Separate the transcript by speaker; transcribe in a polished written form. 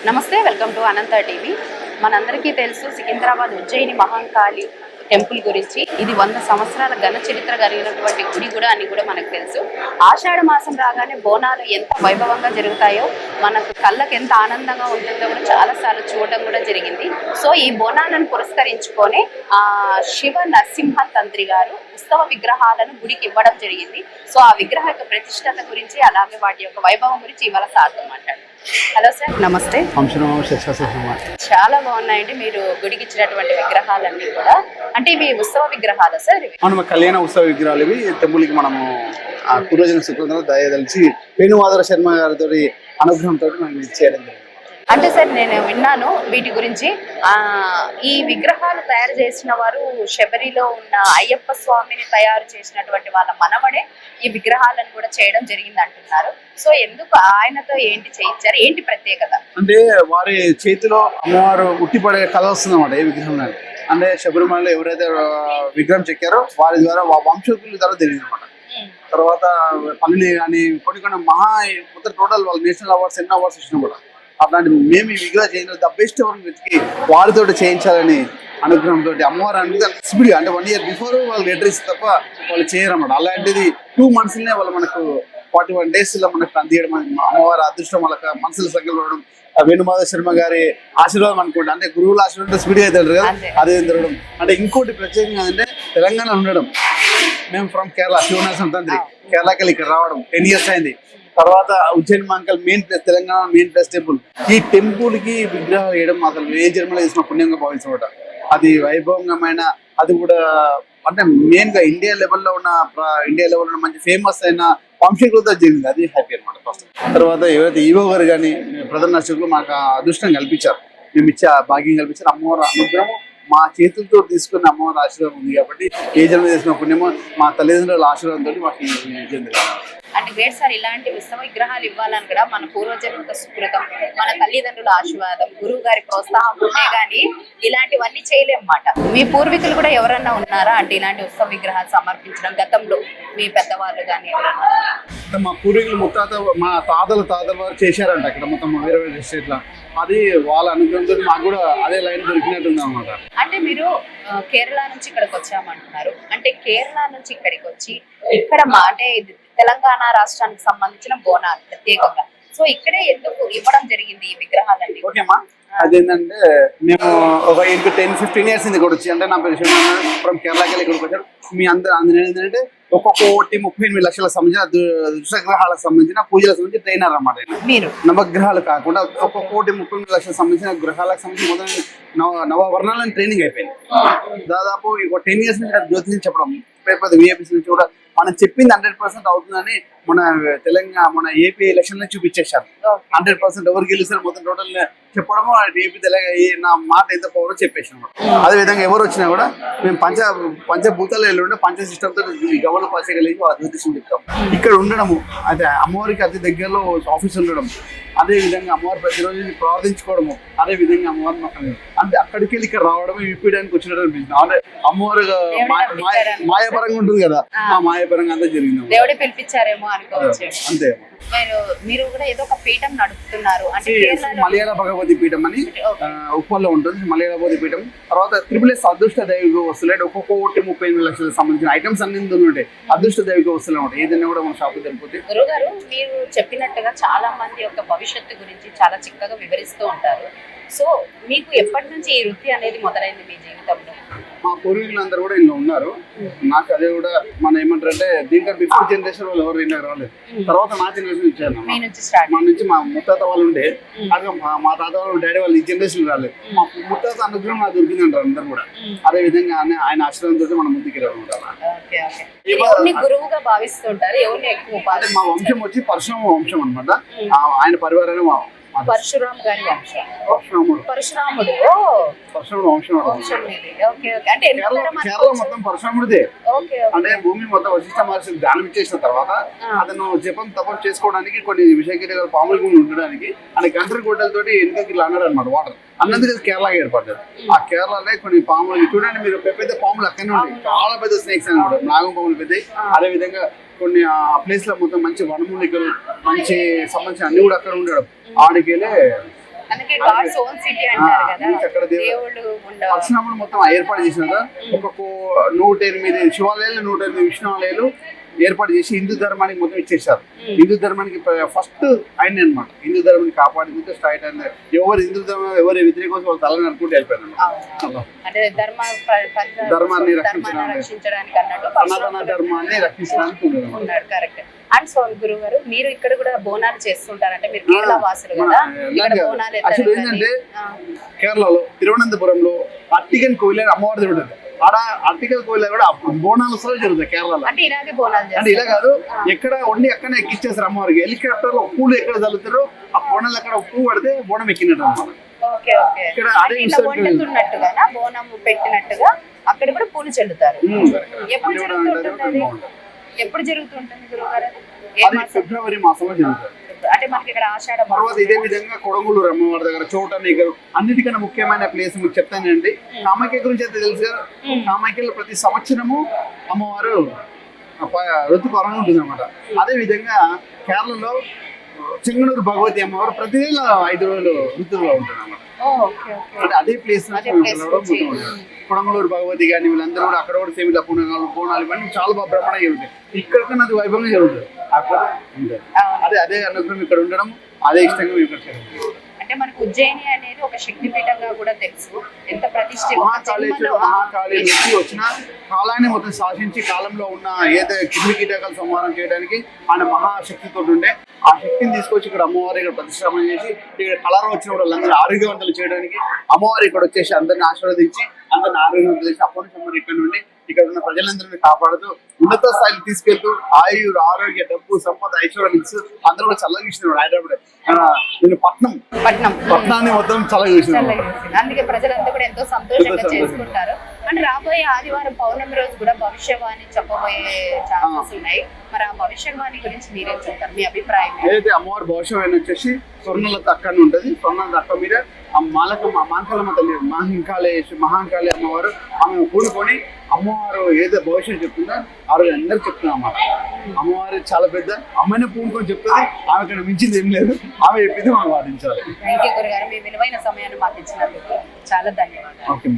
Speaker 1: నమస్తే, welcome to Anantha TV. మనందరికీ తెలుసు సికింద్రాబాద్ ఉజ్జయిని మహంకాళి టెంపుల్ గురించి. ఇది 100 సంవత్సరాల ఘన చరిత్ర కలిగినటువంటి గుడి కూడా అని కూడా మనకు తెలుసు. ఆషాఢ మాసం రాగానే బోనాలు ఎంత వైభవంగా జరుగుతాయో, మనకు కళ్ళకి ఎంత ఆనందంగా ఉంటుందో కూడా చాలాసార్లు చూడడం కూడా జరిగింది. సో ఈ బోనాలను పురస్కరించుకొని శివ నరసింహ తంత్రి గారు ఉత్సవ విగ్రహాలను గుడికి ఇవ్వడం జరిగింది. సో ఆ విగ్రహ యొక్క ప్రతిష్టత గురించి, అలాగే వాటి యొక్క వైభవం గురించి ఇవాళ సార్తో మాట్లాడారు. హలో సార్, నమస్తే. చాలా బాగున్నాయండి మీరు గుడికి ఇచ్చినటువంటి విగ్రహాలన్నీ కూడా. అంటే ఇవి ఉత్సవ విగ్రహాలా సార్? ఇవి
Speaker 2: మనం కళ్యాణ ఉత్సవ విగ్రహాలు. ఇవి టెంపుల్ కి మనము పూర్వజన శుక్రవారం దయదలిచి వేణుమాధవ శర్మ గారితో అనుగ్రహంతో మనం ఇచ్చేయడం జరిగింది.
Speaker 1: అంటే సార్ నేను విన్నాను వీటి గురించి. ఈ విగ్రహాలు తయారు చేసిన వారు శబరిలో ఉన్న అయ్యప్ప స్వామిని తయారు చేసినటువంటి వాళ్ళ మనవడే ఈ విగ్రహాలను కూడా చేయడం జరిగింది అంటున్నారు. సో ఎందుకు ఆయనతో ఏంటి చేయించారు, ఏంటి ప్రత్యేకత?
Speaker 2: అంటే వారి చేతిలో అమ్మవారు ఉట్టిపడే కళ వస్తుందన్నమాట ఈ విగ్రహం. అంటే శబరిమలలో ఎవరైతే విగ్రహం చెక్కారో వారి ద్వారా వంశకుల ద్వారా తెలియదు అనమాట. తర్వాత పల్లెని కానీ కొన్ని మొత్తం టోటల్ వాళ్ళు నేషనల్ అవార్డ్స్, ఎన్నో అవార్డ్స్ ఇచ్చినా కూడా అట్లాంటి మేము ఈ విగ్రహం చేయాలి ద బెస్ట్ ఎవరిని వెతికి వారితో చేయించాలని అనుగ్రహంతో అమ్మవారు అంటే స్పీడ్ అంటే 1 year బిఫోర్ వాళ్ళు అడ్రస్ తప్ప వాళ్ళు చేయరన్నమాట. అలాంటిది 2 months వాళ్ళు మనకు 41 days లో మనకు అందియడం అమ్మవారి అదృష్టం, వాళ్ళకి మనసులు సంకల్పడం, వేణుమాధవ శర్మ గారి ఆశీర్వాదం అనుకోండి. అంటే గురువుల ఆశీర్వాదం స్పీడ్ అవుతాడు కదా, అదే తిరగడం. అంటే ఇంకోటి ప్రత్యేకంగా అంటే తెలంగాణ ఉండడం. మేము ఫ్రమ్ కేరళ, శివనరసింహ తంత్రి కేరళకి వెళ్ళి ఇక్కడ రావడం 10 years అయింది. తర్వాత Ujjaini Mahankali main place, Telangana main place temple. ఈ టెంపుల్ కి విగ్రహాలు వేయడం అసలు ఏ జన్మలో చేసిన పుణ్యంగా భావించమాట. అది వైభవంగమైన, అది కూడా అంటే మెయిన్ గా ఇండియా లెవెల్లో ఉన్న మంచి ఫేమస్ అయిన వంశీకులతో జరిగింది. అది హ్యాపీ అనమాట ఫస్ట్. తర్వాత ఎవరైతే ఈవో గారు కానీ ప్రధాన అర్చకులు మాకు అదృష్టం కల్పించారు, మేము ఇచ్చే భాగ్యం కల్పించారు. అమ్మవారు అనుగ్రహం మా చేతులతో తీసుకున్న అమ్మవారి ఆశీర్వాదం ఉంది కాబట్టి ఏ జన్మ చేసిన పుణ్యమో మా తల్లిదండ్రుల ఆశీర్వాదంతో మాకు
Speaker 1: అంటే గ్రేట్ సార్. ఇలాంటి ఉత్సవ విగ్రహాలు ఇవ్వాలని కూడా మన పూర్వజన్మ సుకృతం, మన తల్లిదండ్రుల ఆశీర్వాదం, గురువు గారి ప్రోత్సాహం ఉంటే గానీ ఇలాంటివన్నీ చేయలేమన్నమాట. మీ పూర్వీకులు కూడా ఎవరన్నా ఉన్నారా అంటే ఇలాంటి ఉత్సవ విగ్రహాలు సమర్పించడం గతంలో మీ పెద్దవాళ్ళు కానీ ఎవరన్నా?
Speaker 2: మా పూర్వీకులు మా తాతల వారు చేశారంట అక్కడ మొత్తం వేరే వేరే స్టేట్ లో. అది వాళ్ళ అనుగ్రహంతో మాకు కూడా అదే లైన్ దొరికినట్టుంది అనమాట.
Speaker 1: అంటే మీరు కేరళ నుంచి ఇక్కడికి వచ్చామంటున్నారు. అంటే కేరళ నుంచి ఇక్కడికి వచ్చి ఇక్కడ అంటే తెలంగాణ రాష్ట్రానికి సంబంధించిన బోనాలు ప్రత్యేకంగా, సో ఇక్కడే ఎందుకు ఇవ్వడం జరిగింది ఈ విగ్రహాలన్నీ?
Speaker 2: ఓకేమా, అదేంటంటే మేము ఒక 10-15 years ఇక్కడ వచ్చి, అంటే నా పేరు ఫ్రమ్ కేరళకి వెళ్ళి ఇక్కడికి వచ్చాడు. మీ అందరూ ఏంటంటే ఒక్కొక్క 38 లక్షలకు సంబంధించిన దుష్టగ్రహాలకు సంబంధించిన పూజలకు సంబంధించి ట్రైనర్ అన్నమాట.
Speaker 1: మీరు
Speaker 2: నవగ్రహాలు కాకుండా ఒక్కొక్క 38 లక్షలకు సంబంధించిన గ్రహాలకు సంబంధించి మొదటి నవవర్ణాలను ట్రైనింగ్ అయిపోయింది. దాదాపు 10 years నుంచి జ్యోతిషం చెప్పడం, పేపర్ విఏపీసీ నుంచి కూడా మనం చెప్పింది 100% అవుతుందని మన ఏపీ ఎలక్షన్ లో చూపించేశారు. 100% ఎవరు గెలుస్తారు మొత్తం టోటల్ చెప్పడము, ఏపీ నా మాట ఎంత పవరో చెప్పేసాం. అదే విధంగా ఎవరు వచ్చినా కూడా మేము పంచభూతాలు వెళ్ళి పంచ సిస్టమ్ తో గవర్నర్ పాస్ కలిగి జ్యోతిషం చెప్తాం. ఇక్కడ ఉండడము, అదే అమ్మవారికి అతి దగ్గరలో ఆఫీస్ ఉండడం, అదే విధంగా అమ్మవారి ప్రతిరోజు ప్రార్థించుకోవడము, అదే విధంగా అమ్మవారిని అంటే అక్కడికి వెళ్ళి ఇక్కడ రావడమే విప్పిడానికి వచ్చినట్టు అనిపించింది. అంటే అమ్మవారు మాయాపరంగా ఉంటుంది కదా, ఆ మాయాపరంగా అంతా జరిగింది.
Speaker 1: దేవుడే పిలిపించారేమో అనుకోవచ్చు.
Speaker 2: అంతే.
Speaker 1: మీరు కూడా ఏదో ఒక పీఠం నడుపుతున్నారు అంటే
Speaker 2: మలయాళ భగవతి పీఠం అని ఉప్పల్లో ఉంటుంది. మలయాళ భగవతి పీఠం. తర్వాత SSS అదృష్ట దైవిక వస్తువులు, ఒక్కొక్క 38 లక్షలకు సంబంధించిన ఐటమ్స్ అన్ని ఉంటాయి. అదృష్ట దైవిక వస్తువులు ఉంటాయి. ఏదైనా కూడా మన షాప్ తెలిపోతే.
Speaker 1: గురుగారు, మీరు చెప్పినట్టుగా చాలా మంది యొక్క భవిష్యత్తు గురించి చాలా చక్కగా వివరిస్తూ ఉంటారు. సో మీకు ఎప్పటి నుంచి ఈ వృత్తి అనేది మొదలైంది మీ జీవితంలో?
Speaker 2: మా పూర్వీకులు అందరూ కూడా ఇంట్లో ఉన్నారు. నాకు అదే కూడా మన ఏమంటారంటే దీంట్లో బిఫోర్ జనరేషన్ వాళ్ళు ఎవరు ఇంట్లో రాలేదు. తర్వాత నా జనరేషన్ ఇచ్చాను. మా నుంచి మా ముత్తాత వాళ్ళు ఉండే, అదే మా తాత వాళ్ళు డాడీ వాళ్ళు ఈ జనరేషన్ రాలేదు. మా ముత్తాత అనుగ్రహం నాకు దొరికింది అంటారు అందరు కూడా. అదే విధంగా ఆయన ఆశ్రయంతో మనం ముందుకు
Speaker 1: గురువుగా భావిస్తుంటారు. ఎవరిని ఎక్కువ?
Speaker 2: మా వంశం వచ్చి పరశురామ వంశం అనమాట. ఆయన పరివారమే
Speaker 1: పరశురామ్ గారి వంశం. పరశురాముడు వంశం ఇది. అంటే
Speaker 2: కేరళ మొత్తం పరశురాముడిదే. అంటే భూమి మొత్తం వశిష్ఠ మహర్షి దానం ఇచ్చేసిన తర్వాత అతను జపం తపం చేసుకోవడానికి కొన్ని విషయగిరి పాముల భూమి ఉండడానికి ఆయన గంటల గొడ్డలతోటి వెనుకకి ఇలా అన్నాడు అనమాట. వాటర్ అన్నందుకు కేరళ ఏర్పడ్డారు. ఆ కేరళలో కొన్ని పాములు చూడండి మీరు, పెద్ద పాములు అక్కడనే ఉంటాయి, చాలా పెద్ద స్నేక్స్ అని కూడా నాగం పాములు పెద్దవి. అదే విధంగా కొన్ని ఆ ప్లేస్ లో మొత్తం మంచి వనమూలికలు, మంచి సంబంధించిన అన్ని కూడా అక్కడ ఉండడం. ఆడికెళ్ళే
Speaker 1: అందుకే గాడ్స్ ఓన్ సిటీ అంటారు కదా,
Speaker 2: అక్కడ
Speaker 1: దేవుళ్ళు ఉండవు.
Speaker 2: పరశురాముడు మొత్తం ఏర్పాటు చేసినాక ఒక 108 శివాలయాలు 108 విష్ణువాలయాలు ఏర్పాటు చేసి హిందూ ధర్మానికి మొత్తం ఇచ్చేసారు. హిందూ ధర్మానికి ఫస్ట్ ఆయన అనమాట. హిందూ ధర్మాన్ని కాపాడుకుంటే స్టార్ట్ అయింది. ఎవరు హిందూ ధర్మం ఎవరు వ్యతిరేకం వాళ్ళు తల నడుకుంటూ వెళ్ళిపోయారు.
Speaker 1: అంటే
Speaker 2: ధర్మాన్ని
Speaker 1: రక్షించడానికి అన్నట్టు
Speaker 2: సనాతన ధర్మాన్ని రక్షించడానికి
Speaker 1: ఉన్నాడు. కరెక్ట్. అండ్ సో గురువు గారు, మీరు ఇక్కడ కూడా బోనాలు చేస్తుంటారు, అంటే మీరు కేరళ వాసులు కదా, ఇక్కడ బోనాలు
Speaker 2: అసలు ఏంటంటే కేరళలో తిరువనంతపురంలో అర్టికన్ కోయిల అమ్మవారి దేవుడు ఉంటుంది. ఆడ అర్టికల్ కోయిల కూడా బోనాలు ఉత్సవాలు జరుగుతాయి కేరళలో.
Speaker 1: అంటే ఇలాగే బోనాలు
Speaker 2: అంటే ఇలా కాదు, ఎక్కడ వండి అక్కడనే ఎక్కిచ్చేస్తారు అమ్మవారికి. హెలికాప్టర్ లో పూలు ఎక్కడ చల్లుతారో ఆ బోనాలు అక్కడ పువ్వు పడితే బోనం ఎక్కినట్టు అన్నమాట. ఇక్కడ అదే
Speaker 1: వండుతున్నట్టుగా బోనం పెట్టినట్టుగా అక్కడ కూడా పూలు చల్లుతారు. ఎప్పుడు జరుగుతుంటుంది? ఎప్పుడు జరుగుతుంటుంది గురువు గారు?
Speaker 2: ఫిబ్రవరి మాసంలో జరుగుతుంది.
Speaker 1: అంటే మనకి ఇక్కడ ఆషాఢ
Speaker 2: తర్వాత ఇదే విధంగా కొడంగూరు అమ్మవారి దగ్గర చోటనీగరు అన్నిటికన్నా ముఖ్యమైన ప్లేస్ మీకు చెప్తానండి. కామాఖ్య గురించి అయితే తెలుసు కదా. కామాఖ్యలో ప్రతి సంవత్సరము అమ్మవారు ఋతుపరంగా ఉంటుంది అనమాట. అదే విధంగా కేరళలో చెంగనూరు భగవతి అమ్మవారు ప్రతి నెల 5 రోజులు ఋతువులో ఉంటుంది అనమాట. అంటే అదే ప్లేస్ కొడంగూరు భగవతి కానీ వీళ్ళందరూ కూడా అక్కడ కూడా సేమిల బోనాలు ఇవన్నీ చాలా బాగా బ్రహ్మాండంగా జరుగుతాయి. ఇక్కడ కన్నా అది వైభవంగా జరుగుతుంది. అక్కడ అదే అనుగ్రహం ఇక్కడ ఉండడం, అదే ఇష్టంగా ఇక్కడ
Speaker 1: అంటే మనకు ఉజ్జయిని అనేది ఒక శక్తిపీఠంగా కూడా తెలుసు. ఎంత ప్రతిష్ఠ
Speaker 2: మహాకాళి నుంచి వచ్చిన కాలాన్ని మొత్తం శాసించి కాలంలో ఉన్న ఏదైతే కింది కీటకాలు సంహారం చేయడానికి ఆయన మహాశక్తితో ఉండే ఆ శక్తిని తీసుకొచ్చి ఇక్కడ అమ్మవారి ఇక్కడ ప్రతిష్టాపన చేసి ఇక్కడ కలర్ వచ్చిన వాళ్ళందరూ ఆరోగ్యవంతులు చేయడానికి అమ్మవారి ఇక్కడ వచ్చేసి అందరిని ఆశీర్వదించి అందరిని ఆరోగ్యవంతులు చేసి అప్పటి నుంచి అమ్మవారు ఇక్కడ నుండి ఇక్కడ ఉన్న ప్రజలందరినీ కాపాడుతూ ఉన్నత స్థాయికి తీసుకెళ్తూ ఆయుర్ ఆరోగ్య డబ్బు సంపద ఐశ్వర్యం ఇస్తూ అందరూ కూడా చల్లగా చూసినాడు. హైదరాబాద్ పట్నాన్ని మొత్తం చల్లగా చూసినాడు.
Speaker 1: అందుకే ప్రజలంతా కూడా ఎంతో సంతోషంగా చేసుకుంటారు. అంటే రాబోయే ఆదివారం పౌర్ణమి రోజు కూడా భవిష్యవాణి చెప్పబోయే ఛాన్సెస్ ఉన్నాయి. మరి ఆ భవిష్యవాణి గురించి మీరేం చెప్తారు, మీ అభిప్రాయం?
Speaker 2: ఏదైతే అమ్మవారి భవిష్యవాణి వచ్చేసి స్వర్ణలత అక్కడనే ఉంటది. స్వర్ణలత అక్క మీద ఆ మాంకలమ్మ తల్లి మహాంకాళి అమ్మవారు ఆమె కూడుకొని అమ్మవారు ఏదో భవిష్యత్తు చెప్తుందో ఆ రోజు అందరికి చెప్తున్నా అమ్మ. అమ్మవారు చాలా పెద్ద అమ్మనే పూనుకొని చెప్తుంది. ఆమె ఇక్కడ మించింది ఏం లేదు. ఆమె చెప్పింది మనం వాదించాలి.
Speaker 1: థ్యాంక్ యూ గురుగారు, మీ విలువైన సమయాన్ని మాకు ఇచ్చినందుకు చాలా ధన్యవాదాలు.
Speaker 2: ఓకే.